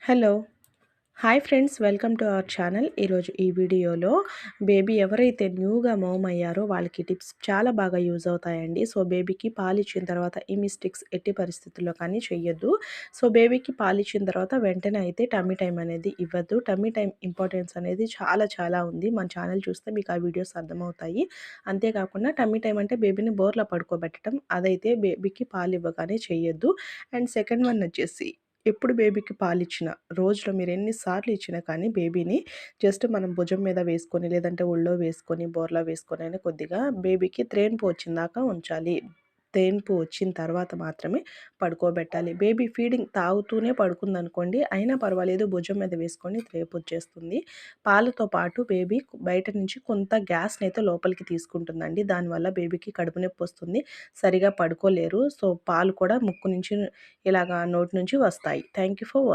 Hello. Hi friends, welcome to our channel. ఈరోజు ఈ వీడియోలో బేబీ ఎవరైతే న్యూగా మామ్ అయ్యారో వాళ్ళకి టిప్స్ చాలా బాగా యూజ్ అవుతాయండి. సో బేబీకి పాలిచ్చిన తర్వాత ఈ మిస్టేక్స్ ఎట్టి పరిస్థితుల్లో కానీ చెయ్యొద్దు. సో బేబీకి పాలిచ్చిన తర్వాత వెంటనే అయితే టమ్మీ టైం అనేది ఇవ్వద్దు. టమ్మీ టైం ఇంపార్టెన్స్ అనేది చాలా చాలా ఉంది. మన ఛానల్ చూస్తే మీకు ఆ వీడియోస్ అర్థమవుతాయి. అంతేకాకుండా టమ్మీ టైం అంటే బేబీని బోర్లా పడుకోబెట్టడం, అదైతే బేబీకి పాలు ఇవ్వగానే చెయ్యొద్దు. అండ్ సెకండ్ వన్ వచ్చేసి, ఎప్పుడు బేబీకి పాలిచ్చినా, రోజులో మీరు ఎన్ని సార్లు ఇచ్చినా కానీ బేబీని జస్ట్ మనం భుజం మీద వేసుకొని, లేదంటే ఒళ్ళో వేసుకొని, బోర్లా వేసుకొని అయినా కొద్దిగా బేబీకి త్రేన్పు వచ్చిందాకా ఉంచాలి. తేన్పు వచ్చిన తర్వాత మాత్రమే పడుకోబెట్టాలి. బేబీ ఫీడింగ్ తాగుతూనే పడుకుందనుకోండి, అయినా పర్వాలేదు, భుజం మీద వేసుకొని త్రేపొచ్చేస్తుంది. పాలతో పాటు బేబీ బయట నుంచి కొంత గ్యాస్‌నైతే లోపలికి తీసుకుంటుందండి. దానివల్ల బేబీకి కడుపు నొప్పొస్తుంది. సరిగా పడుకోలేరు. సో పాలు కూడా ముక్కు నుంచి ఇలాగా నోటి నుంచి వస్తాయి. Thank you for watching.